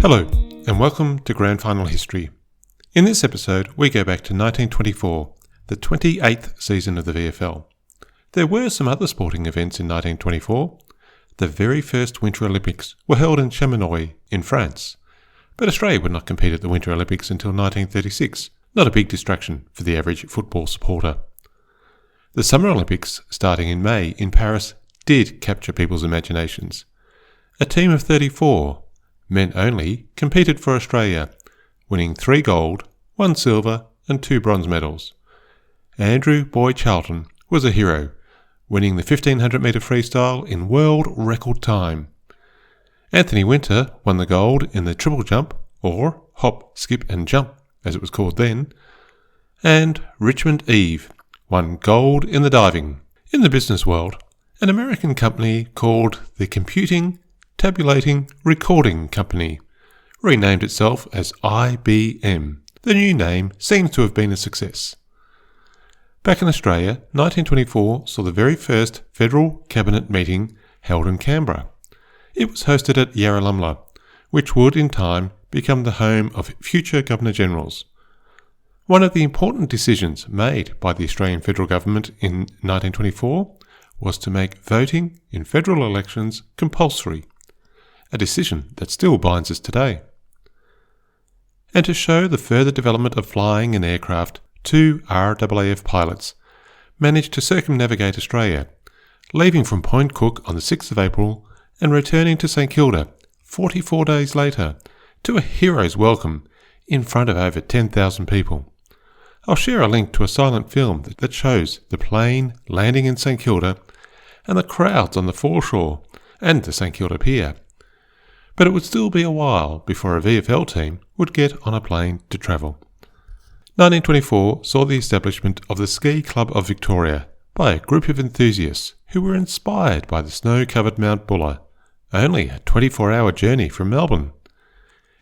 Hello, and welcome to Grand Final History. In this episode, we go back to 1924, the 28th season of the VFL. There were some other sporting events in 1924. The very first Winter Olympics were held in Semifinal in France, but Australia would not compete at the Winter Olympics until 1936, not a big distraction for the average football supporter. The Summer Olympics, starting in May in Paris, did capture people's imaginations. A team of 34, men only, competed for Australia, winning 3 gold, 1 silver and 2 bronze medals. Andrew Boy Charlton was a hero, winning the 1500 metre freestyle in world record time. Anthony Winter won the gold in the triple jump, or hop, skip and jump as it was called then, and Richmond Eve won gold in the diving. In the business world, an American company called the Computing, Tabulating, Recording Company renamed itself as IBM. The new name seems to have been a success. Back in Australia, 1924 saw the very first federal cabinet meeting held in Canberra. It was hosted at Yarralumla, which would in time become the home of future Governor-Generals. One of the important decisions made by the Australian federal government in 1924 was to make voting in federal elections compulsory, a decision that still binds us today. And to show the further development of flying and aircraft, 2 RAAF pilots managed to circumnavigate Australia, leaving from Point Cook on the 6th of April and returning to St Kilda 44 days later to a hero's welcome in front of over 10,000 people. I'll share a link to a silent film that shows the plane landing in St Kilda and the crowds on the foreshore and the St Kilda Pier. But it would still be a while before a VFL team would get on a plane to travel. 1924 saw the establishment of the Ski Club of Victoria by a group of enthusiasts who were inspired by the snow-covered Mount Buller, only a 24-hour journey from Melbourne.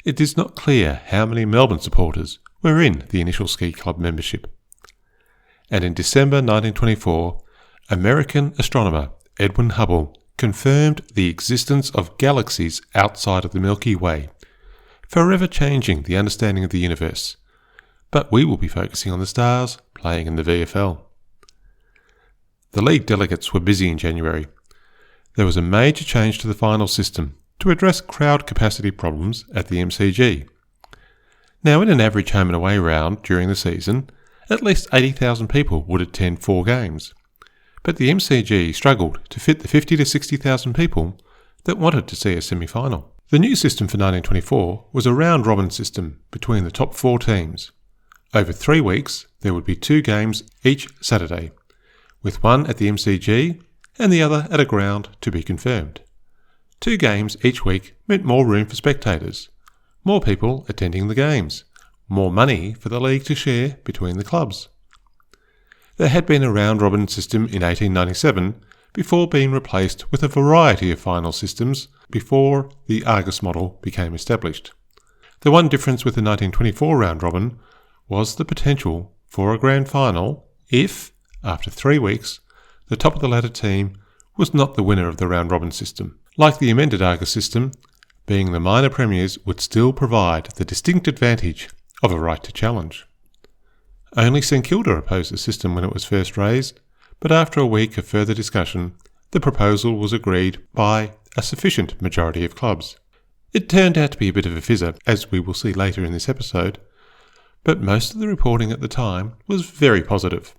It is not clear how many Melbourne supporters were in the initial ski club membership. And in December 1924, American astronomer Edwin Hubble confirmed the existence of galaxies outside of the Milky Way, forever changing the understanding of the universe. But we will be focusing on the stars playing in the VFL. The league delegates were busy in January. There was a major change to the final system to address crowd capacity problems at the MCG. Now, in an average home and away round during the season, at least 80,000 people would attend 4 games. But the MCG struggled to fit the 50 to 60,000 people that wanted to see a semi-final. The new system for 1924 was a round-robin system between the top 4 teams. Over 3 weeks, there would be 2 games each Saturday, with one at the MCG and the other at a ground to be confirmed. 2 games each week meant more room for spectators, more people attending the games, more money for the league to share between the clubs. There had been a round-robin system in 1897 before being replaced with a variety of final systems before the Argus model became established. The one difference with the 1924 round-robin was the potential for a grand final if, after 3 weeks, the top-of-the-ladder team was not the winner of the round-robin system. Like the amended Argus system, being the minor premiers would still provide the distinct advantage of a right to challenge. Only St Kilda opposed the system when it was first raised, but after a week of further discussion, the proposal was agreed by a sufficient majority of clubs. It turned out to be a bit of a fizzer, as we will see later in this episode, but most of the reporting at the time was very positive.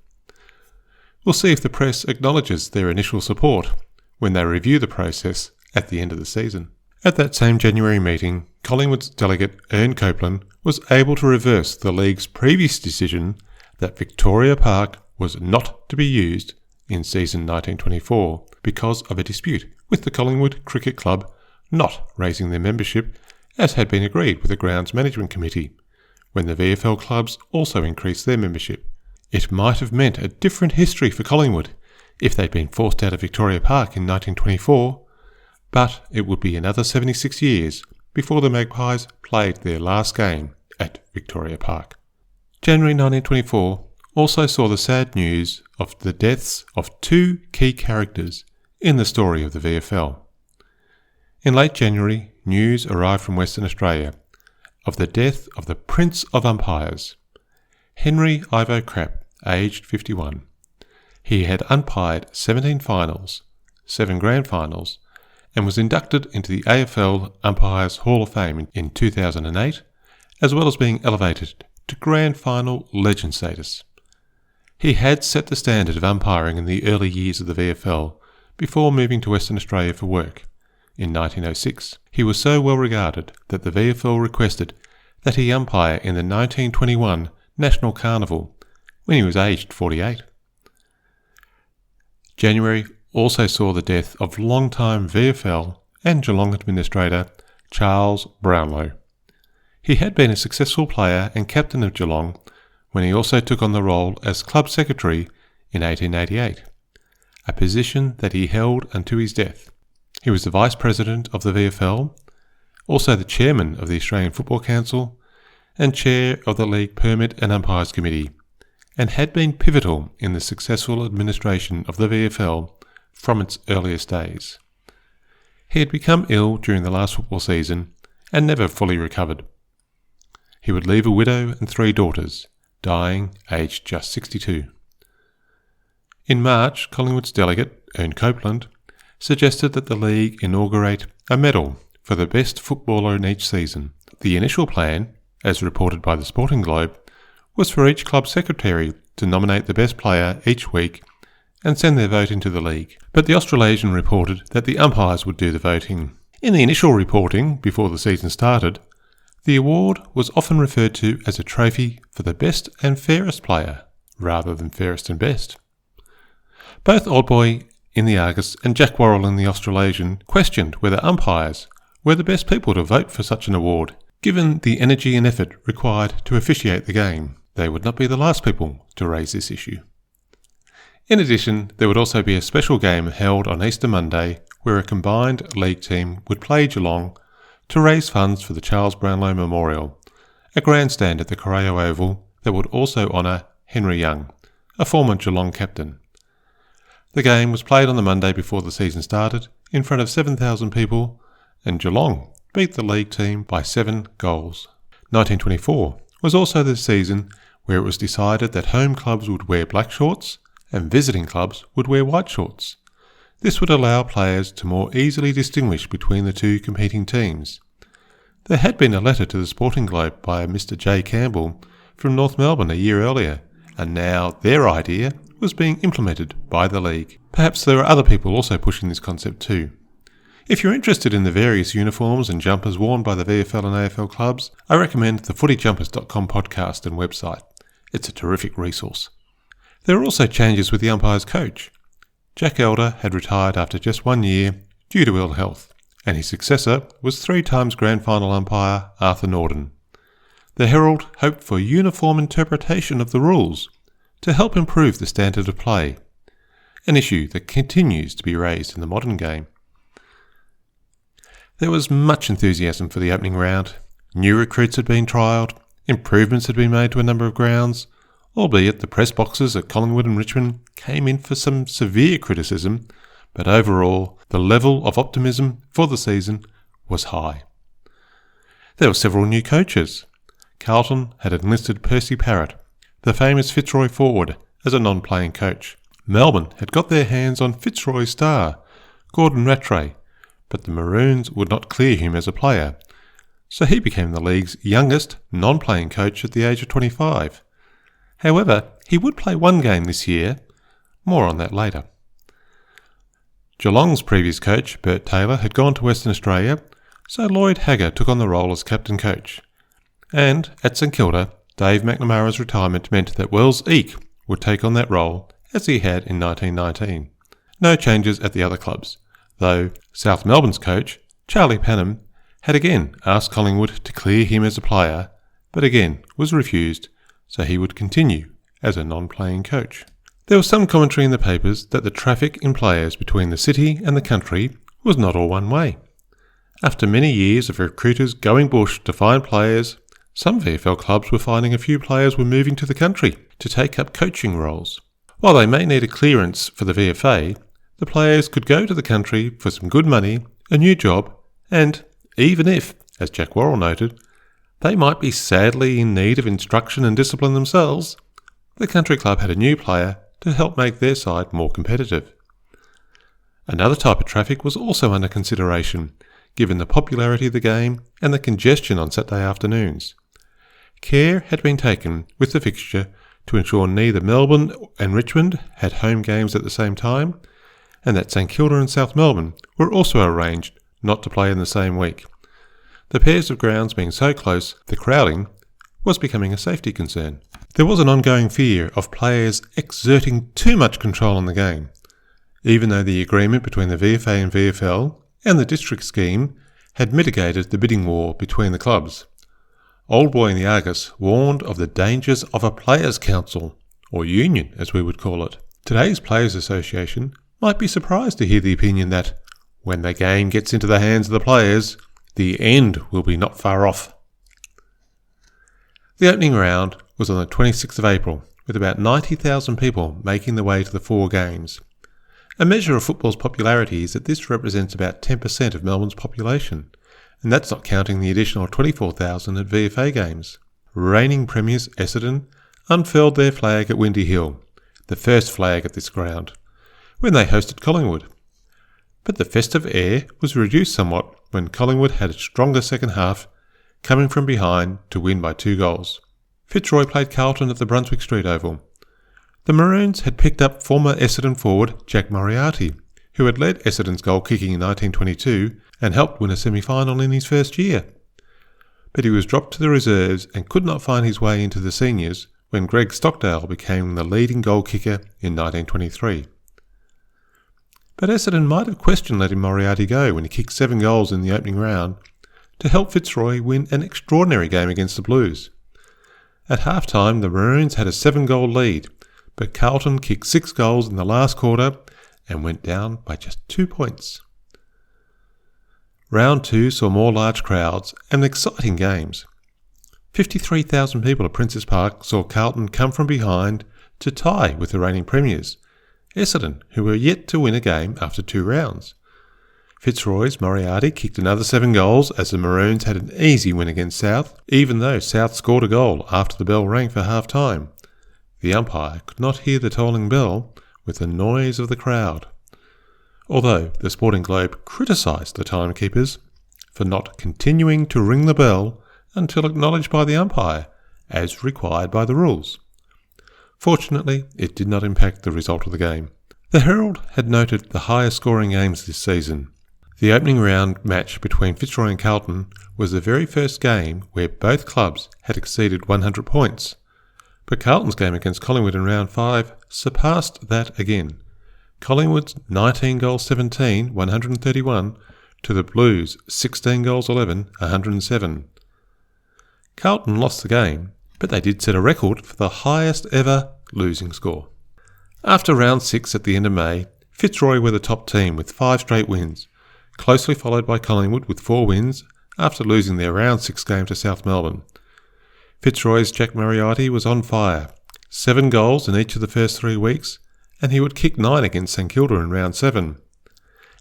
We'll see if the press acknowledges their initial support when they review the process at the end of the season. At that same January meeting, Collingwood's delegate Ern Copeland was able to reverse the league's previous decision that Victoria Park was not to be used in season 1924 because of a dispute with the Collingwood Cricket Club not raising their membership, as had been agreed with the Grounds Management Committee, when the VFL clubs also increased their membership. It might have meant a different history for Collingwood if they'd been forced out of Victoria Park in 1924, but it would be another 76 years before the Magpies played their last game at Victoria Park. January 1924 also saw the sad news of the deaths of 2 key characters in the story of the VFL. In late January, news arrived from Western Australia of the death of the Prince of Umpires, Henry Ivo Krapp, aged 51. He had umpired 17 finals, 7 grand finals, and was inducted into the AFL Umpires Hall of Fame in 2008, as well as being elevated to grand final legend status. He had set the standard of umpiring in the early years of the VFL before moving to Western Australia for work. In 1906, he was so well regarded that the VFL requested that he umpire in the 1921 National Carnival when he was aged 48. January also saw the death of longtime VFL and Geelong administrator Charles Brownlow. He had been a successful player and captain of Geelong when he also took on the role as club secretary in 1888, a position that he held until his death. He was the vice president of the VFL, also the chairman of the Australian Football Council, and chair of the League Permit and Umpires Committee, and had been pivotal in the successful administration of the VFL from its earliest days. He had become ill during the last football season and never fully recovered. He would leave a widow and 3 daughters, dying aged just 62. In March, Collingwood's delegate, Ern Copeland, suggested that the league inaugurate a medal for the best footballer in each season. The initial plan, as reported by the Sporting Globe, was for each club secretary to nominate the best player each week and send their vote into the league. But the Australasian reported that the umpires would do the voting. In the initial reporting, before the season started, the award was often referred to as a trophy for the best and fairest player, rather than fairest and best. Both Old Boy in the Argus and Jack Worrell in the Australasian questioned whether umpires were the best people to vote for such an award, given the energy and effort required to officiate the game. They would not be the last people to raise this issue. In addition, there would also be a special game held on Easter Monday where a combined league team would play Geelong to raise funds for the Charles Brownlow Memorial, a grandstand at the Corio Oval that would also honour Henry Young, a former Geelong captain. The game was played on the Monday before the season started in front of 7,000 people, and Geelong beat the league team by 7 goals. 1924 was also the season where it was decided that home clubs would wear black shorts and visiting clubs would wear white shorts. This would allow players to more easily distinguish between the two competing teams. There had been a letter to the Sporting Globe by Mr. J. Campbell from North Melbourne a year earlier, and now their idea was being implemented by the league. Perhaps there are other people also pushing this concept too. If you're interested in the various uniforms and jumpers worn by the VFL and AFL clubs, I recommend the footyjumpers.com podcast and website. It's a terrific resource. There are also changes with the umpire's coach. Jack Elder had retired after just 1 year due to ill health, and his successor was 3 times grand final umpire Arthur Norden. The Herald hoped for uniform interpretation of the rules to help improve the standard of play, an issue that continues to be raised in the modern game. There was much enthusiasm for the opening round. New recruits had been trialled, improvements had been made to a number of grounds, albeit the press boxes at Collingwood and Richmond came in for some severe criticism, but overall the level of optimism for the season was high. There were several new coaches. Carlton had enlisted Percy Parrott, the famous Fitzroy forward, as a non-playing coach. Melbourne had got their hands on Fitzroy's star, Gordon Rattray, but the Maroons would not clear him as a player, so he became the league's youngest non-playing coach at the age of 25. However, he would play 1 game this year. More on that later. Geelong's previous coach, Bert Taylor, had gone to Western Australia, so Lloyd Hagger took on the role as captain coach. And at St Kilda, Dave McNamara's retirement meant that Wells Eek would take on that role as he had in 1919. No changes at the other clubs, though South Melbourne's coach, Charlie Panham, had again asked Collingwood to clear him as a player, but again was refused, so he would continue as a non-playing coach. There was some commentary in the papers that the traffic in players between the city and the country was not all one way. After many years of recruiters going bush to find players, some VFL clubs were finding a few players were moving to the country to take up coaching roles. While they may need a clearance for the VFA, the players could go to the country for some good money, a new job, and even if, as Jack Worrell noted, they might be sadly in need of instruction and discipline themselves, the country club had a new player to help make their side more competitive. Another type of traffic was also under consideration, given the popularity of the game and the congestion on Saturday afternoons. Care had been taken with the fixture to ensure neither Melbourne and Richmond had home games at the same time, and that St Kilda and South Melbourne were also arranged not to play in the same week. The pairs of grounds being so close, the crowding was becoming a safety concern. There was an ongoing fear of players exerting too much control on the game, even though the agreement between the VFA and VFL and the district scheme had mitigated the bidding war between the clubs. Old Boy in the Argus warned of the dangers of a players' council, or union as we would call it. Today's Players Association might be surprised to hear the opinion that, when the game gets into the hands of the players, the end will be not far off. The opening round was on the 26th of April, with about 90,000 people making their way to the 4 games. A measure of football's popularity is that this represents about 10% of Melbourne's population, and that's not counting the additional 24,000 at VFA games. Reigning premiers Essendon unfurled their flag at Windy Hill, the first flag at this ground, when they hosted Collingwood. But the festive air was reduced somewhat when Collingwood had a stronger second half, coming from behind to win by 2 goals. Fitzroy played Carlton at the Brunswick Street Oval. The Maroons had picked up former Essendon forward Jack Moriarty, who had led Essendon's goal kicking in 1922 and helped win a semi-final in his first year. But he was dropped to the reserves and could not find his way into the seniors when Greg Stockdale became the leading goal kicker in 1923. But Essendon might have questioned letting Moriarty go when he kicked 7 goals in the opening round to help Fitzroy win an extraordinary game against the Blues. At half-time, the Maroons had a 7-goal lead, but Carlton kicked 6 goals in the last quarter and went down by just 2 points. Round 2 saw more large crowds and exciting games. 53,000 people at Princes Park saw Carlton come from behind to tie with the reigning premiers, Essendon, who were yet to win a game after 2 rounds. Fitzroy's Moriarty kicked another 7 goals as the Maroons had an easy win against South, even though South scored a goal after the bell rang for half-time. The umpire could not hear the tolling bell with the noise of the crowd, although the Sporting Globe criticised the timekeepers for not continuing to ring the bell until acknowledged by the umpire, as required by the rules. Fortunately, it did not impact the result of the game. The Herald had noted the highest scoring games this season. The opening round match between Fitzroy and Carlton was the very first game where both clubs had exceeded 100 points. But Carlton's game against Collingwood in round 5 surpassed that again. Collingwood's 19 goals 17, 131, to the Blues 16 goals 11, 107. Carlton lost the game, but they did set a record for the highest ever losing score. After round 6 at the end of May, Fitzroy were the top team with 5 straight wins, closely followed by Collingwood with 4 wins after losing their round 6 game to South Melbourne. Fitzroy's Jack Moriarty was on fire, 7 goals in each of the first 3 weeks, and he would kick 9 against St Kilda in round 7.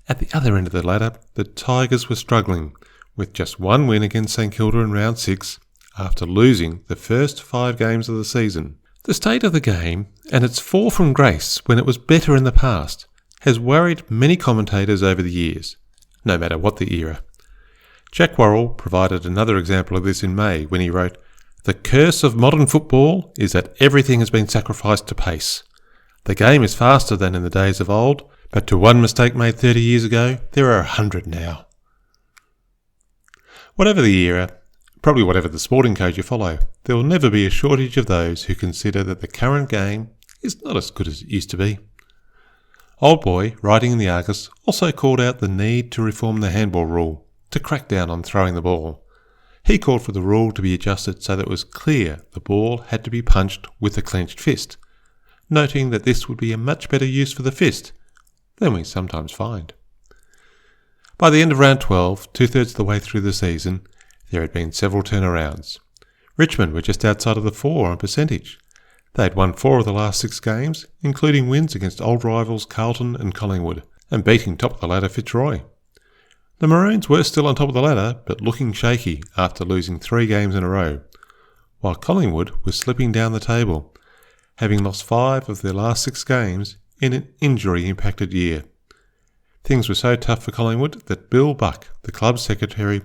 At the other end of the ladder, the Tigers were struggling, with just 1 win against St Kilda in round 6 after losing the first 5 games of the season. The state of the game, and its fall from grace when it was better in the past, has worried many commentators over the years, no matter what the era. Jack Worrell provided another example of this in May when he wrote, "The curse of modern football is that everything has been sacrificed to pace. The game is faster than in the days of old, but to one mistake made 30 years ago, there are 100 now." Whatever the era, probably whatever the sporting code you follow, there will never be a shortage of those who consider that the current game is not as good as it used to be. Old Boy, writing in the Argus, also called out the need to reform the handball rule, to crack down on throwing the ball. He called for the rule to be adjusted so that it was clear the ball had to be punched with a clenched fist, noting that this would be a much better use for the fist than we sometimes find. By the end of round 12, 2/3 of the way through the season, there had been several turnarounds. Richmond were just outside of the 4 on percentage. They had won 4 of the last 6 games, including wins against old rivals Carlton and Collingwood, and beating top of the ladder Fitzroy. The Maroons were still on top of the ladder, but looking shaky after losing 3 games in a row, while Collingwood was slipping down the table, having lost 5 of their last 6 games in an injury-impacted year. Things were so tough for Collingwood that Bill Buck, the club's secretary,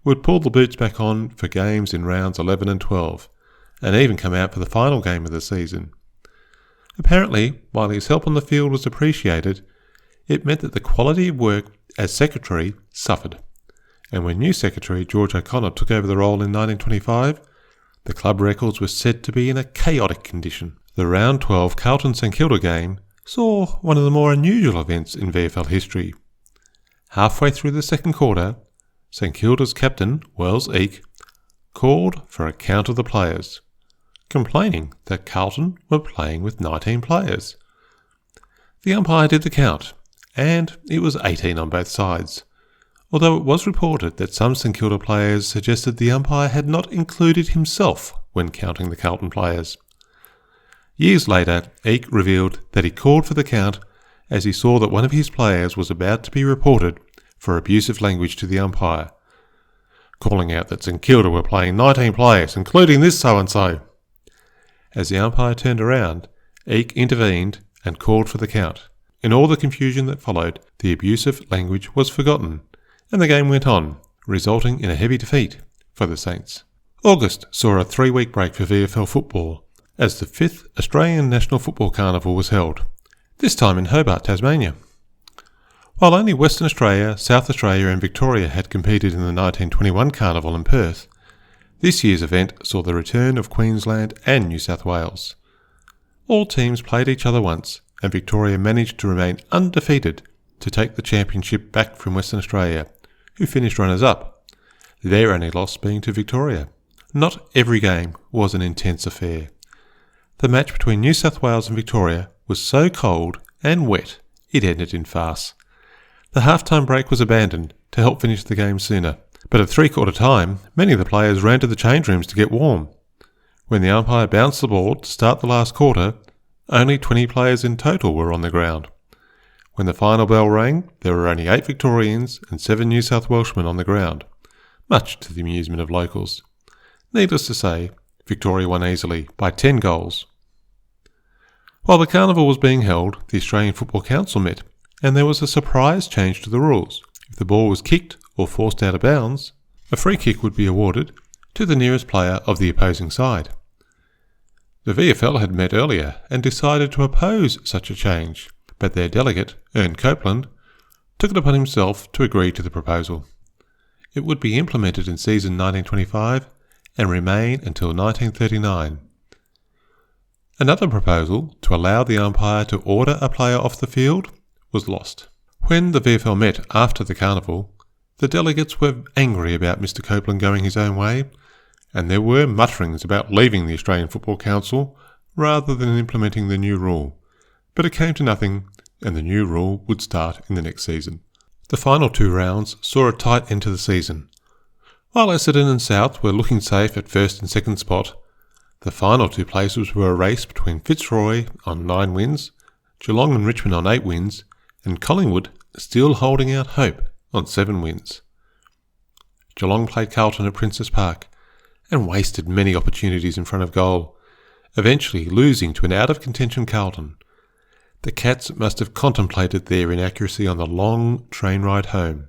would pull the boots back on for games in rounds 11 and 12, and even come out for the final game of the season. Apparently, while his help on the field was appreciated, it meant that the quality of work as secretary suffered, and when new secretary George O'Connor took over the role in 1925, the club records were said to be in a chaotic condition. The round 12 Carlton-St Kilda game saw one of the more unusual events in VFL history. Halfway through the second quarter, St Kilda's captain, Wells Eek, called for a count of the players, complaining that Carlton were playing with 19 players. The umpire did the count, and it was 18 on both sides, although it was reported that some St Kilda players suggested the umpire had not included himself when counting the Carlton players. Years later, Eek revealed that he called for the count as he saw that one of his players was about to be reported for abusive language to the umpire, calling out that St Kilda were playing 19 players, including this so-and-so. As the umpire turned around, Eek intervened and called for the count. In all the confusion that followed, the abusive language was forgotten, and the game went on, resulting in a heavy defeat for the Saints. August saw a 3-week break for VFL football, as the 5th Australian National Football Carnival was held, this time in Hobart, Tasmania. While only Western Australia, South Australia and Victoria had competed in the 1921 Carnival in Perth, this year's event saw the return of Queensland and New South Wales. All teams played each other once, and Victoria managed to remain undefeated to take the championship back from Western Australia, who finished runners-up, their only loss being to Victoria. Not every game was an intense affair. The match between New South Wales and Victoria was so cold and wet it ended in farce. The half-time break was abandoned to help finish the game sooner, but at 3/4 time, many of the players ran to the change rooms to get warm. When the umpire bounced the ball to start the last quarter, only 20 players in total were on the ground. When the final bell rang, there were only 8 Victorians and 7 New South Welshmen on the ground, much to the amusement of locals. Needless to say, Victoria won easily by 10 goals. While the carnival was being held, the Australian Football Council met, and there was a surprise change to the rules. If the ball was kicked or forced out of bounds, a free kick would be awarded to the nearest player of the opposing side. The VFL had met earlier and decided to oppose such a change, but their delegate, Ern Copeland, took it upon himself to agree to the proposal. It would be implemented in season 1925 and remain until 1939. Another proposal to allow the umpire to order a player off the field was lost. When the VFL met after the carnival, the delegates were angry about Mr Copeland going his own way, and there were mutterings about leaving the Australian Football Council rather than implementing the new rule. But it came to nothing, and the new rule would start in the next season. The final 2 rounds saw a tight end to the season. While Essendon and South were looking safe at first and second spot, the final 2 places were a race between Fitzroy on 9 wins, Geelong and Richmond on 8 wins, and Collingwood still holding out hope on 7 wins. Geelong played Carlton at Princess Park and wasted many opportunities in front of goal, eventually losing to an out-of-contention Carlton. The Cats must have contemplated their inaccuracy on the long train ride home.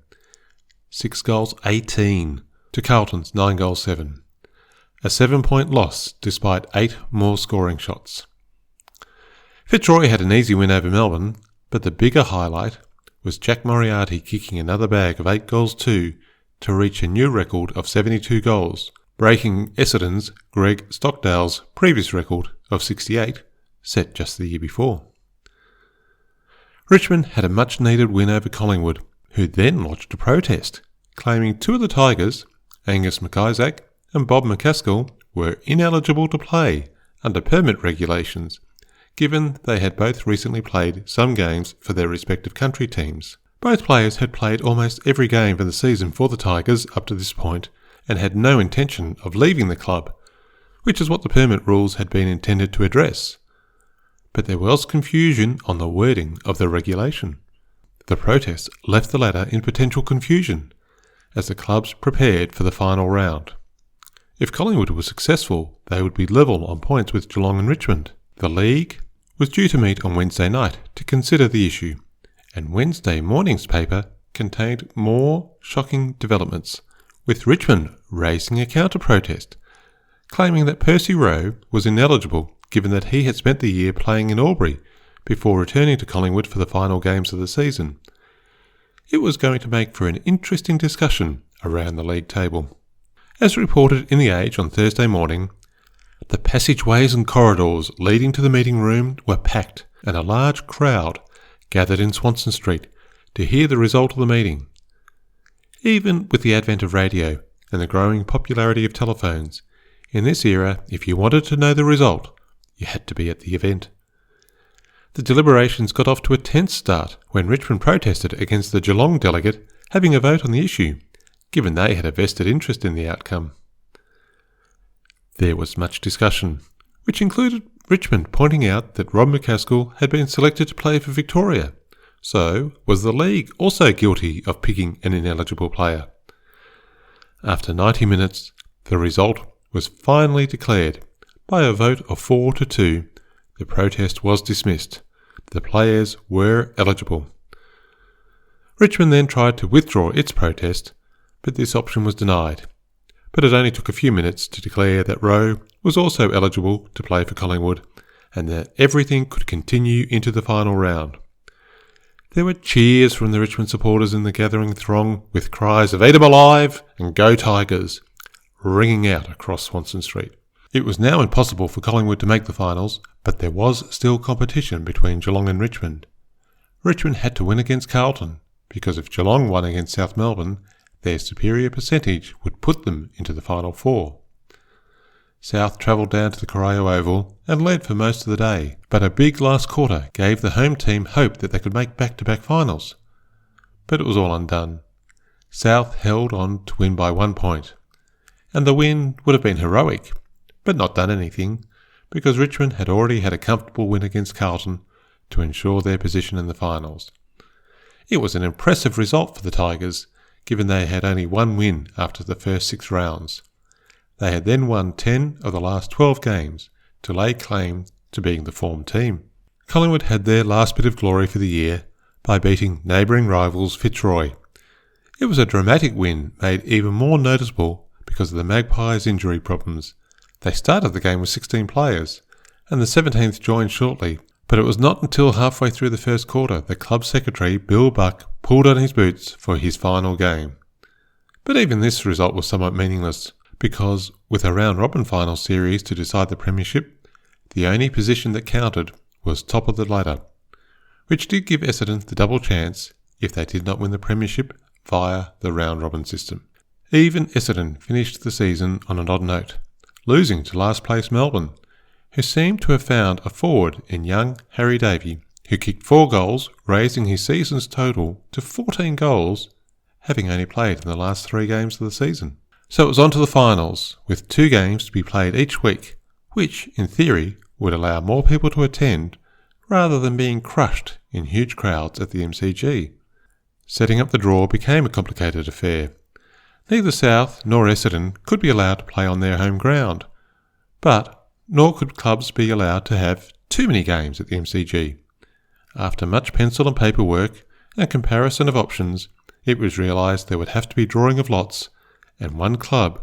6-18 to Carlton's 9-7. A 7-point loss despite 8 more scoring shots. Fitzroy had an easy win over Melbourne, but the bigger highlight was Jack Moriarty kicking another bag of 8 goals too to reach a new record of 72 goals, breaking Essendon's Greg Stockdale's previous record of 68, set just the year before. Richmond had a much-needed win over Collingwood, who then lodged a protest, claiming 2 of the Tigers, Angus McIsaac and Bob McCaskill, were ineligible to play under permit regulations, given they had both recently played some games for their respective country teams. Both players had played almost every game for the season for the Tigers up to this point and had no intention of leaving the club, which is what the permit rules had been intended to address. But there was confusion on the wording of the regulation. The protest left the ladder in potential confusion as the clubs prepared for the final round. If Collingwood was successful, they would be level on points with Geelong and Richmond. The league was due to meet on Wednesday night to consider the issue, and Wednesday morning's paper contained more shocking developments, with Richmond raising a counter-protest, claiming that Percy Rowe was ineligible given that he had spent the year playing in Albury before returning to Collingwood for the final games of the season. It was going to make for an interesting discussion around the league table. As reported in The Age on Thursday morning, the passageways and corridors leading to the meeting room were packed, and a large crowd gathered in Swanston Street to hear the result of the meeting. Even with the advent of radio and the growing popularity of telephones, in this era, if you wanted to know the result, you had to be at the event. The deliberations got off to a tense start when Richmond protested against the Geelong delegate having a vote on the issue, given they had a vested interest in the outcome. There was much discussion, which included Richmond pointing out that Rob McCaskill had been selected to play for Victoria. So, was the league also guilty of picking an ineligible player? After 90 minutes, the result was finally declared. By a vote of 4-2, the protest was dismissed. The players were eligible. Richmond then tried to withdraw its protest, but this option was denied. But it only took a few minutes to declare that Rowe was also eligible to play for Collingwood, and that everything could continue into the final round. There were cheers from the Richmond supporters in the gathering throng, with cries of "Eat 'em alive" and "Go Tigers" ringing out across Swanston Street. It was now impossible for Collingwood to make the finals, but there was still competition between Geelong and Richmond. Richmond had to win against Carlton, because if Geelong won against South Melbourne, their superior percentage would put them into the final four. South travelled down to the Corio Oval and led for most of the day, but a big last quarter gave the home team hope that they could make back-to-back finals. But it was all undone. South held on to win by 1 point, and the win would have been heroic, but not done anything, because Richmond had already had a comfortable win against Carlton to ensure their position in the finals. It was an impressive result for the Tigers, given they had only one win after the first 6 rounds. They had then won 10 of the last 12 games to lay claim to being the form team. Collingwood had their last bit of glory for the year by beating neighbouring rivals Fitzroy. It was a dramatic win made even more noticeable because of the Magpies' injury problems. They started the game with 16 players, and the 17th joined shortly, but it was not until halfway through the first quarter that club secretary Bill Buck pulled on his boots for his final game. But even this result was somewhat meaningless, because with a round-robin final series to decide the premiership, the only position that counted was top of the ladder, which did give Essendon the double chance if they did not win the premiership via the round-robin system. Even Essendon finished the season on an odd note, losing to last-place Melbourne, who seemed to have found a forward in young Harry Davey, who kicked 4 goals, raising his season's total to 14 goals, having only played in the last 3 games of the season. So it was on to the finals, with 2 games to be played each week, which, in theory, would allow more people to attend, rather than being crushed in huge crowds at the MCG. Setting up the draw became a complicated affair. Neither South nor Essendon could be allowed to play on their home ground, but nor could clubs be allowed to have too many games at the MCG. After much pencil and paperwork and comparison of options, it was realised there would have to be drawing of lots, and one club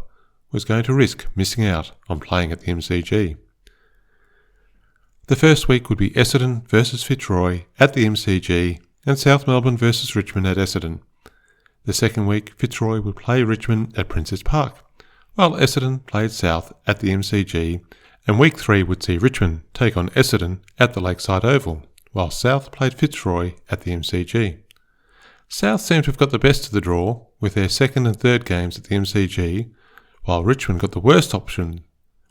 was going to risk missing out on playing at the MCG. The first week would be Essendon versus Fitzroy at the MCG and South Melbourne versus Richmond at Essendon. The second week, Fitzroy would play Richmond at Princes Park, while Essendon played South at the MCG, and week 3 would see Richmond take on Essendon at the Lakeside Oval, while South played Fitzroy at the MCG. South seemed to have got the best of the draw, with their second and third games at the MCG, while Richmond got the worst option,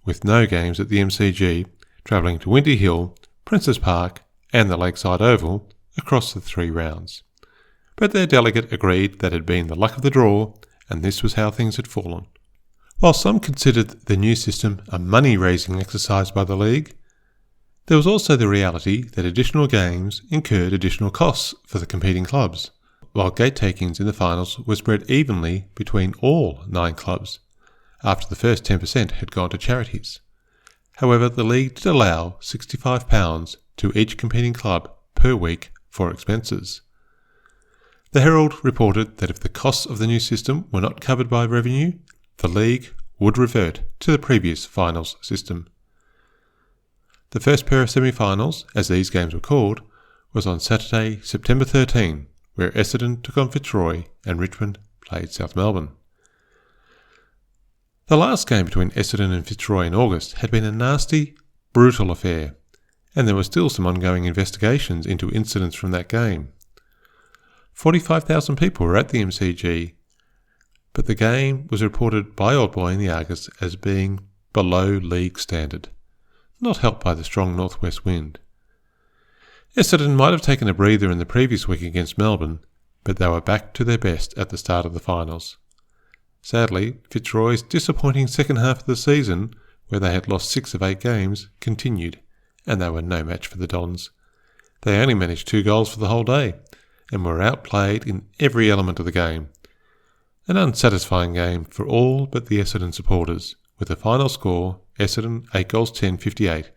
with no games at the MCG, travelling to Windy Hill, Princes Park and the Lakeside Oval across the 3 rounds. But their delegate agreed that it had been the luck of the draw, and this was how things had fallen. While some considered the new system a money-raising exercise by the league, There was also the reality that additional games incurred additional costs for the competing clubs, while gate takings in the finals were spread evenly between all 9 clubs, after the first 10% had gone to charities. However, the league did allow £65 to each competing club per week for expenses. The Herald reported that if the costs of the new system were not covered by revenue, the league would revert to the previous finals system. The first pair of semi-finals, as these games were called, was on Saturday, September 13, where Essendon took on Fitzroy and Richmond played South Melbourne. The last game between Essendon and Fitzroy in August had been a nasty, brutal affair, and there were still some ongoing investigations into incidents from that game. 45,000 people were at the MCG, but the game was reported by Old Boy in the Argus as being below league standard, not helped by the strong northwest wind. Essendon might have taken a breather in the previous week against Melbourne, but they were back to their best at the start of the finals. Sadly, Fitzroy's disappointing second half of the season, where they had lost 6 of 8 games, continued, and they were no match for the Dons. They only managed 2 goals for the whole day, and were outplayed in every element of the game. An unsatisfying game for all but the Essendon supporters, with the final score Essendon 8 goals 10-58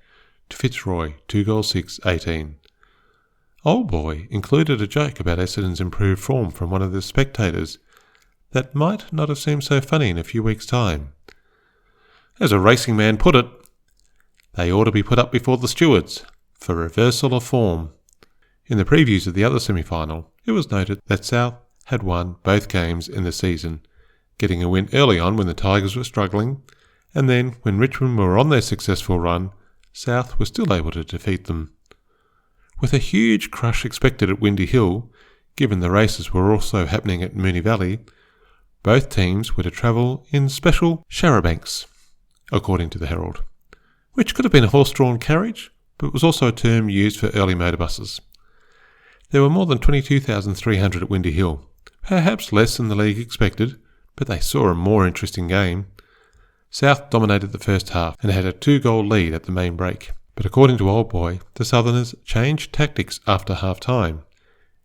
to Fitzroy 2 goals 6-18. Old Boy included a joke about Essendon's improved form from one of the spectators that might not have seemed so funny in a few weeks' time. As a racing man put it, they ought to be put up before the stewards for reversal of form. In the previews of the other semi-final, it was noted that South had won both games in the season, getting a win early on when the Tigers were struggling, and then when Richmond were on their successful run, South was still able to defeat them. With a huge crush expected at Windy Hill, given the races were also happening at Moonee Valley, both teams were to travel in special charabancs, according to the Herald, which could have been a horse-drawn carriage, but was also a term used for early motor buses. There were more than 22,300 at Windy Hill, perhaps less than the league expected, but they saw a more interesting game. South dominated the first half and had a 2-goal lead at the main break, but according to Old Boy, the Southerners changed tactics after half-time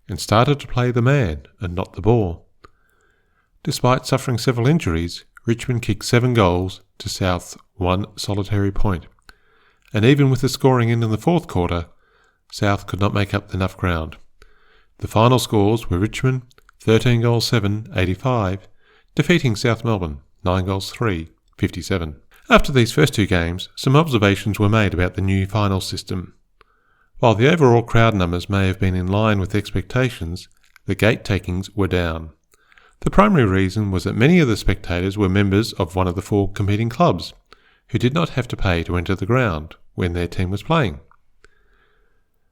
and started to play the man and not the ball. Despite suffering several injuries, Richmond kicked 7 goals to South's 1 solitary point, and even with the scoring end in the fourth quarter, South could not make up enough ground. The final scores were Richmond 13 goals 7-85, defeating South Melbourne 9 goals 3-57. After these first 2 games, some observations were made about the new final system. While the overall crowd numbers may have been in line with expectations, the gate takings were down. The primary reason was that many of the spectators were members of one of the 4 competing clubs, who did not have to pay to enter the ground when their team was playing.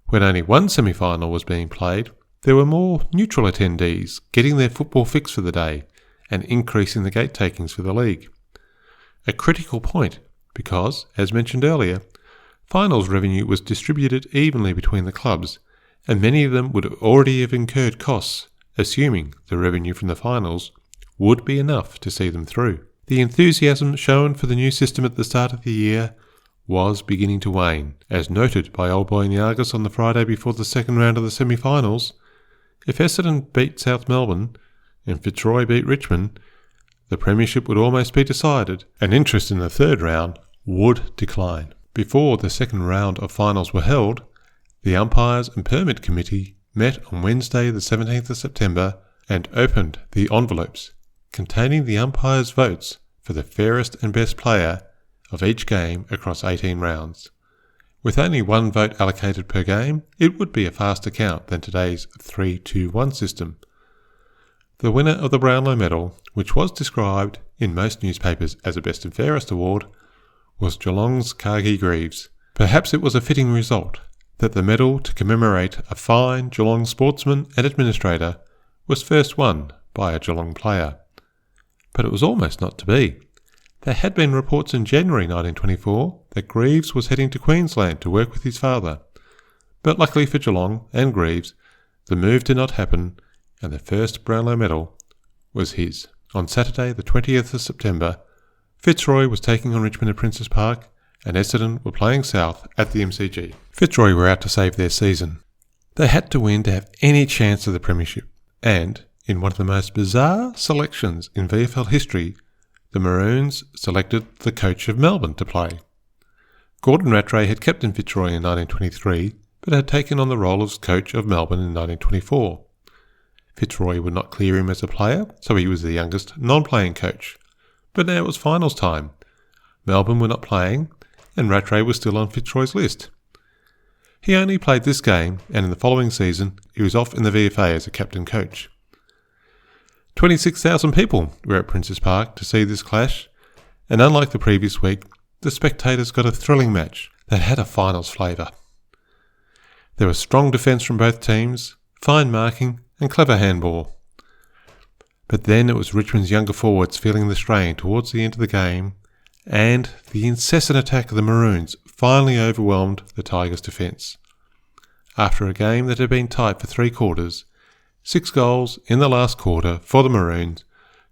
When only one semi-final was being played, there were more neutral attendees getting their football fix for the day and increasing the gate takings for the league. A critical point because, as mentioned earlier, finals revenue was distributed evenly between the clubs, and many of them would already have incurred costs, assuming the revenue from the finals would be enough to see them through. The enthusiasm shown for the new system at the start of the year was beginning to wane, as noted by Old Boy in the Argus on the Friday before the second round of the semi-finals. If Essendon beat South Melbourne and Fitzroy beat Richmond, the premiership would almost be decided, and interest in the third round would decline. Before the second round of finals were held, the umpires and permit committee met on Wednesday the 17th of September and opened the envelopes containing the umpires' votes for the fairest and best player of each game across 18 rounds. With only 1 vote allocated per game, it would be a faster count than today's 3-2-1 system. The winner of the Brownlow medal, which was described in most newspapers as a Best and Fairest award, was Geelong's Cargie Greaves. Perhaps it was a fitting result that the medal to commemorate a fine Geelong sportsman and administrator was first won by a Geelong player. But it was almost not to be. There had been reports in January 1924 that Greaves was heading to Queensland to work with his father. But luckily for Geelong and Greaves, the move did not happen, and the first Brownlow medal was his. On Saturday the 20th of September, Fitzroy was taking on Richmond at Princes Park, and Essendon were playing South at the MCG. Fitzroy were out to save their season. They had to win to have any chance of the premiership, and in one of the most bizarre selections in VFL history, the Maroons selected the coach of Melbourne to play. Gordon Rattray had captained Fitzroy in 1923, but had taken on the role as coach of Melbourne in 1924. Fitzroy would not clear him as a player, so he was the youngest non-playing coach. But now it was finals time. Melbourne were not playing, and Rattray was still on Fitzroy's list. He only played this game, and in the following season, he was off in the VFA as a captain coach. 26,000 people were at Princes Park to see this clash, and unlike the previous week, the spectators got a thrilling match that had a finals flavour. There was strong defence from both teams, fine marking and clever handball. But then it was Richmond's younger forwards feeling the strain towards the end of the game, and the incessant attack of the Maroons finally overwhelmed the Tigers' defence. After a game that had been tight for 3 quarters, 6 goals in the last quarter for the Maroons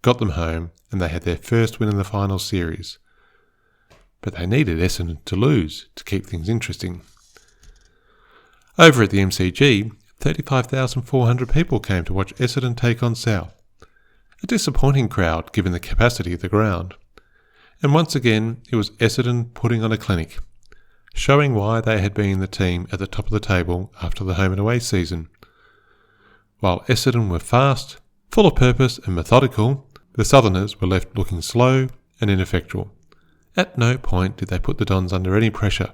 got them home, and they had their first win in the final series. But they needed Essendon to lose to keep things interesting. Over at the MCG, 35,400 people came to watch Essendon take on South. A disappointing crowd given the capacity of the ground. And once again, it was Essendon putting on a clinic, showing why they had been the team at the top of the table after the home and away season. While Essendon were fast, full of purpose and methodical, the Southerners were left looking slow and ineffectual. At no point did they put the Dons under any pressure.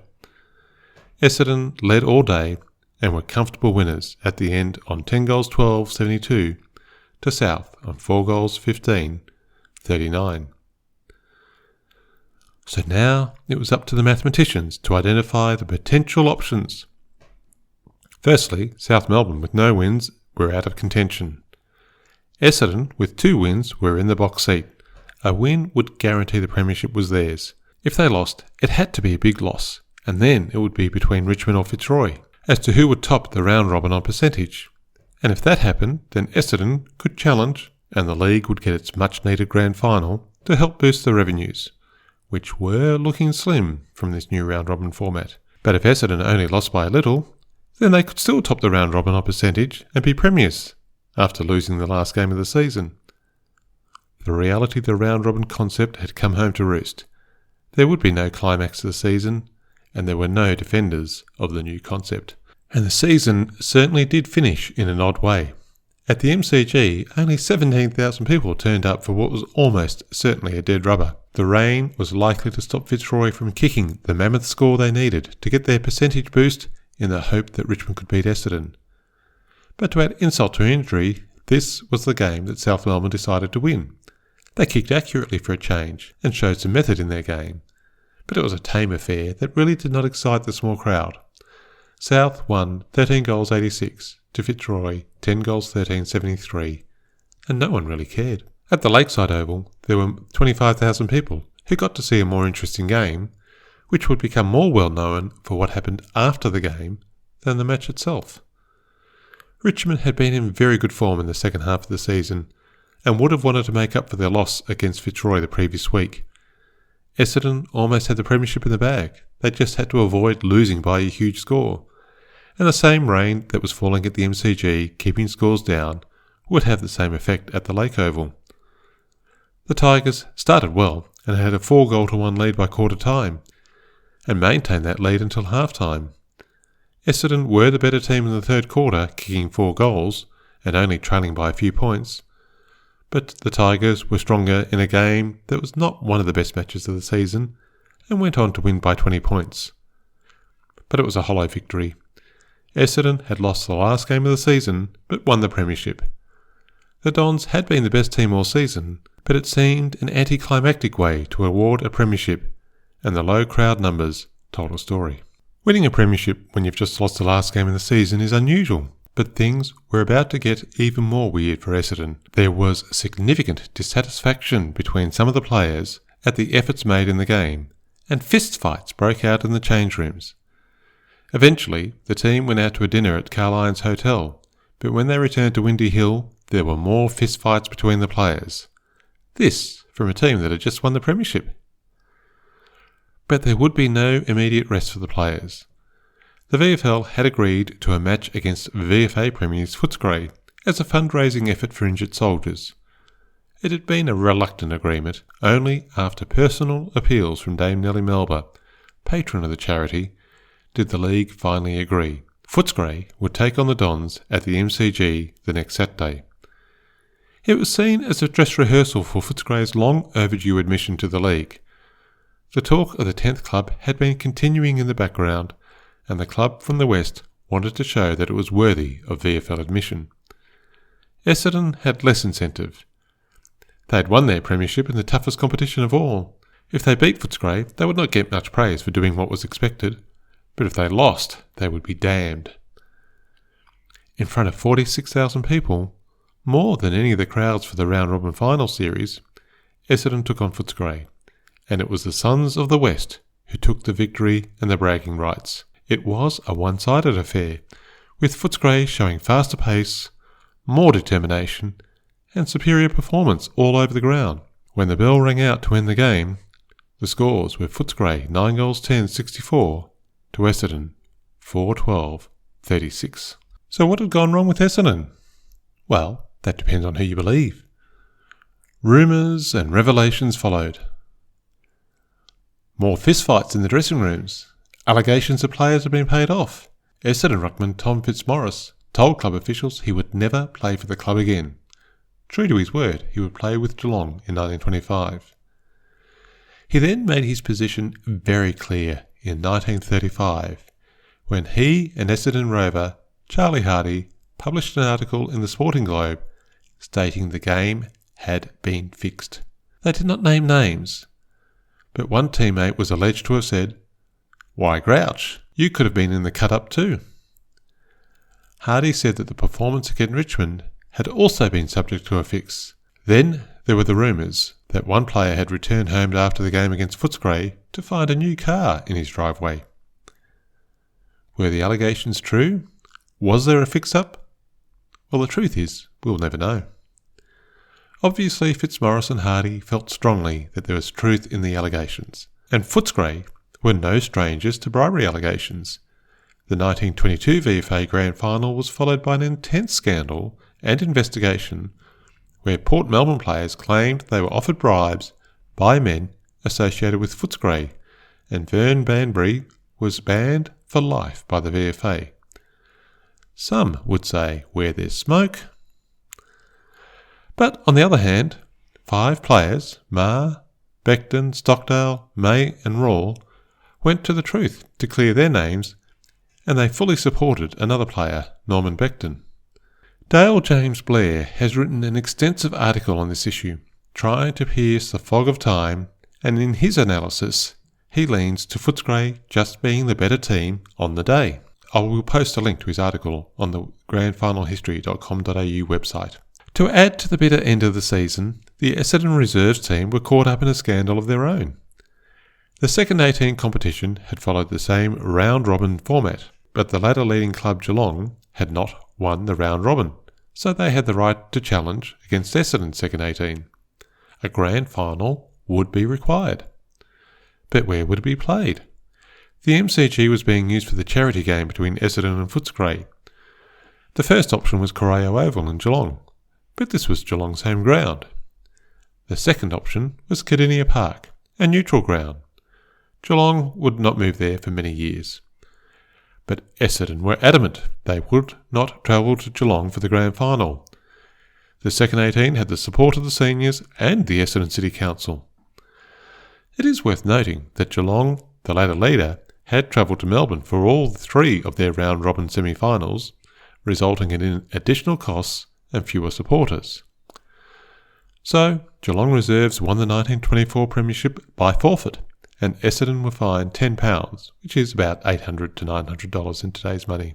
Essendon led all day and were comfortable winners at the end on 10 goals 12-72 to South on 4 goals 15-39. So now it was up to the mathematicians to identify the potential options. Firstly, South Melbourne with no wins were out of contention. Essendon, with 2 wins, were in the box seat. A win would guarantee the premiership was theirs. If they lost, it had to be a big loss, and then it would be between Richmond or Fitzroy as to who would top the round robin on percentage. And if that happened, then Essendon could challenge, and the league would get its much-needed grand final to help boost the revenues, which were looking slim from this new round robin format. But if Essendon only lost by a little, then they could still top the round robin on percentage and be premiers after losing the last game of the season. The reality of the round robin concept had come home to roost. There would be no climax to the season, and there were no defenders of the new concept. And the season certainly did finish in an odd way. At the MCG, only 17,000 people turned up for what was almost certainly a dead rubber. The rain was likely to stop Fitzroy from kicking the mammoth score they needed to get their percentage boost in the hope that Richmond could beat Essendon. But to add insult to injury, this was the game that South Melbourne decided to win. They kicked accurately for a change and showed some method in their game. But it was a tame affair that really did not excite the small crowd. South won 13 goals 86 to Fitzroy 10 goals 13-73, and no one really cared. At the Lakeside Oval, there were 25,000 people who got to see a more interesting game, which would become more well known for what happened after the game than the match itself. Richmond had been in very good form in the second half of the season and would have wanted to make up for their loss against Fitzroy the previous week. Essendon almost had the premiership in the bag. They just had to avoid losing by a huge score. And the same rain that was falling at the MCG, keeping scores down, would have the same effect at the Lake Oval. The Tigers started well and had a 4-1 lead by quarter time, and maintained that lead until half-time. Essendon were the better team in the third quarter, kicking 4 goals and only trailing by a few points. But the Tigers were stronger in a game that was not one of the best matches of the season and went on to win by 20 points. But it was a hollow victory. Essendon had lost the last game of the season but won the premiership. The Dons had been the best team all season, but it seemed an anticlimactic way to award a premiership, and the low crowd numbers told a story. Winning a premiership when you've just lost the last game of the season is unusual, but things were about to get even more weird for Essendon. There was significant dissatisfaction between some of the players at the efforts made in the game, and fistfights broke out in the change rooms. Eventually, the team went out to a dinner at Carline's Hotel, but when they returned to Windy Hill, there were more fistfights between the players. This from a team that had just won the premiership. But there would be no immediate rest for the players. The VFL had agreed to a match against VFA premiers Fitzroy as a fundraising effort for injured soldiers. It had been a reluctant agreement. Only after personal appeals from Dame Nellie Melba, patron of the charity, did the league finally agree. Fitzroy would take on the Dons at the MCG the next Saturday. It was seen as a dress rehearsal for Fitzroy's long overdue admission to the league. The talk of the 10th club had been continuing in the background, and the club from the west wanted to show that it was worthy of VFL admission. Essendon had less incentive. They had won their premiership in the toughest competition of all. If they beat Fitzroy, they would not get much praise for doing what was expected, but if they lost, they would be damned. In front of 46,000 people, more than any of the crowds for the round-robin final series, Essendon took on Fitzroy, and it was the Sons of the West who took the victory and the bragging rights. It was a one-sided affair, with Fitzroy showing faster pace, more determination, and superior performance all over the ground. When the bell rang out to end the game, the scores were Fitzroy 9 goals 10-64 to Essendon 4-12-36. So what had gone wrong with Essendon? Well, that depends on who you believe. Rumours and revelations followed. More fistfights in the dressing rooms. Allegations that players had been paid off. Essendon ruckman Tom Fitzmaurice told club officials he would never play for the club again. True to his word, he would play with Geelong in 1925. He then made his position very clear in 1935, when he and Essendon rover Charlie Hardy published an article in the Sporting Globe stating the game had been fixed. They did not name names, but one teammate was alleged to have said, "Why, Grouch, you could have been in the cut-up too." Hardy said that the performance against Richmond had also been subject to a fix. Then there were the rumours that one player had returned home after the game against Fitzroy to find a new car in his driveway. Were the allegations true? Was there a fix-up? Well, the truth is, we'll never know. Obviously, Fitzmaurice and Hardy felt strongly that there was truth in the allegations, and Fitzroy were no strangers to bribery allegations. The 1922 VFA Grand Final was followed by an intense scandal and investigation where Port Melbourne players claimed they were offered bribes by men associated with Fitzroy, and Vern Banbury was banned for life by the VFA. Some would say, where there's smoke. But on the other hand, 5 players, Maher, Becton, Stockdale, May and Rawle, went to the truth to clear their names, and they fully supported another player, Norman Becton. Dale James Blair has written an extensive article on this issue, trying to pierce the fog of time, and in his analysis, he leans to Fitzroy just being the better team on the day. I will post a link to his article on the grandfinalhistory.com.au website. To add to the bitter end of the season, the Essendon reserves team were caught up in a scandal of their own. The second 18 competition had followed the same round-robin format, but the ladder-leading club Geelong had not won the round-robin, so they had the right to challenge against Essendon's second 18. A grand final would be required. But where would it be played? The MCG was being used for the charity game between Essendon and Fitzroy. The first option was Corio Oval in Geelong, but this was Geelong's home ground. The second option was Cardinia Park, a neutral ground. Geelong would not move there for many years. But Essendon were adamant they would not travel to Geelong for the grand final. The second 18 had the support of the seniors and the Essendon City Council. It is worth noting that Geelong, the ladder leader, had travelled to Melbourne for all 3 of their round-robin semi-finals, resulting in additional costs and fewer supporters. So, Geelong Reserves won the 1924 premiership by forfeit, and Essendon were fined £10, which is about $800 to $900 in today's money.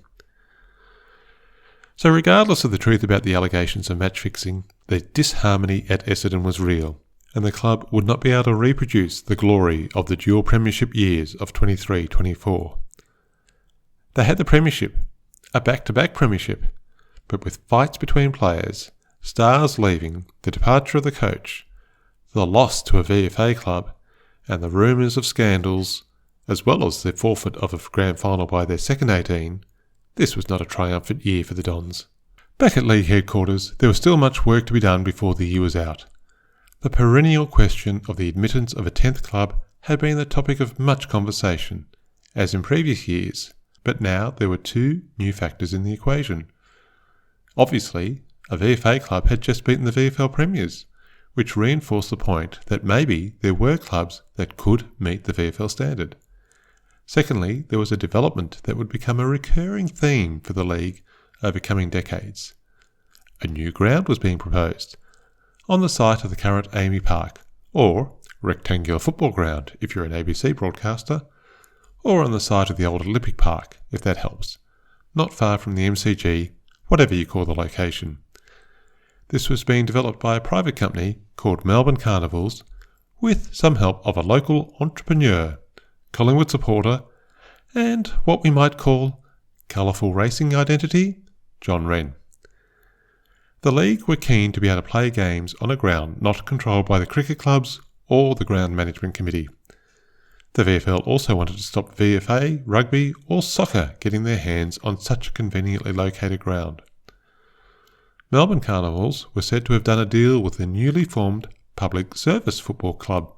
So regardless of the truth about the allegations of match fixing, the disharmony at Essendon was real, and the club would not be able to reproduce the glory of the dual premiership years of 23-24. They had the premiership, a back-to-back premiership, but with fights between players, stars leaving, the departure of the coach, the loss to a VFA club, and the rumours of scandals, as well as the forfeit of a grand final by their second 18, this was not a triumphant year for the Dons. Back at league headquarters, there was still much work to be done before the year was out. The perennial question of the admittance of a 10th club had been the topic of much conversation, as in previous years, but now there were two new factors in the equation. Obviously, a VFA club had just beaten the VFL Premiers, which reinforced the point that maybe there were clubs that could meet the VFL standard. Secondly, there was a development that would become a recurring theme for the league over coming decades. A new ground was being proposed, on the site of the current Amy Park, or rectangular football ground if you're an ABC broadcaster, or on the site of the old Olympic Park, if that helps, not far from the MCG, whatever you call the location. This was being developed by a private company called Melbourne Carnivals, with some help of a local entrepreneur, Collingwood supporter, and what we might call colourful racing identity, John Wren. The league were keen to be able to play games on a ground not controlled by the cricket clubs or the ground management committee. The VFL also wanted to stop VFA, rugby or soccer getting their hands on such a conveniently located ground. Melbourne Carnivals were said to have done a deal with the newly formed Public Service Football Club,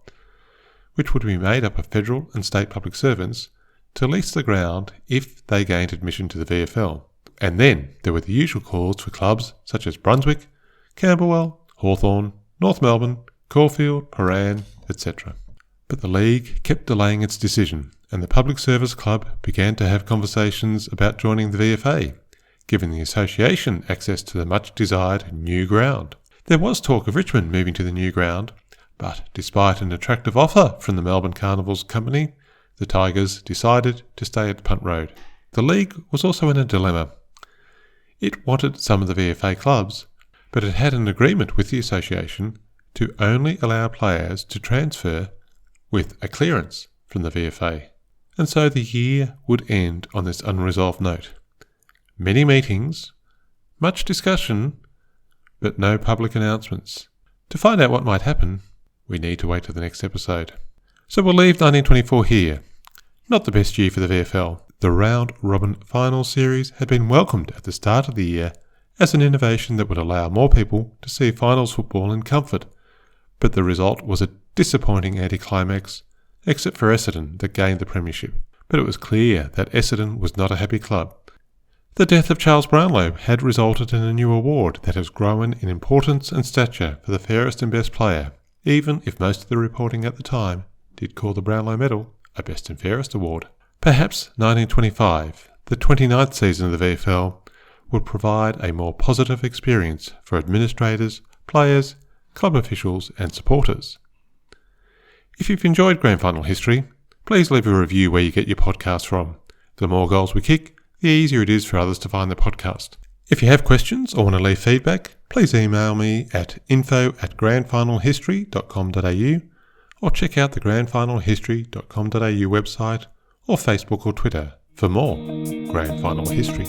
which would be made up of federal and state public servants, to lease the ground if they gained admission to the VFL. And then there were the usual calls for clubs such as Brunswick, Camberwell, Hawthorn, North Melbourne, Caulfield, Paran, etc. But the league kept delaying its decision, and the Public Service Club began to have conversations about joining the VFA, giving the association access to the much-desired new ground. There was talk of Richmond moving to the new ground, but despite an attractive offer from the Melbourne Carnivals company, the Tigers decided to stay at Punt Road. The league was also in a dilemma. It wanted some of the VFA clubs, but it had an agreement with the association to only allow players to transfer with a clearance from the VFA. And so the year would end on this unresolved note. Many meetings, much discussion, but no public announcements. To find out what might happen, we need to wait till the next episode. So we'll leave 1924 here. Not the best year for the VFL. The round-robin final series had been welcomed at the start of the year as an innovation that would allow more people to see finals football in comfort, but the result was a disappointing anticlimax, except for Essendon that gained the premiership. But it was clear that Essendon was not a happy club. The death of Charles Brownlow had resulted in a new award that has grown in importance and stature for the fairest and best player, even if most of the reporting at the time did call the Brownlow Medal a Best and Fairest award. Perhaps 1925, the 29th season of the VFL, would provide a more positive experience for administrators, players, club officials and supporters. If you've enjoyed Grand Final history, please leave a review where you get your podcast from. The more goals we kick, the easier it is for others to find the podcast. If you have questions or want to leave feedback, please email me at info@grandfinalhistory.com.au or check out the grandfinalhistory.com.au website or Facebook or Twitter for more Grand Final history.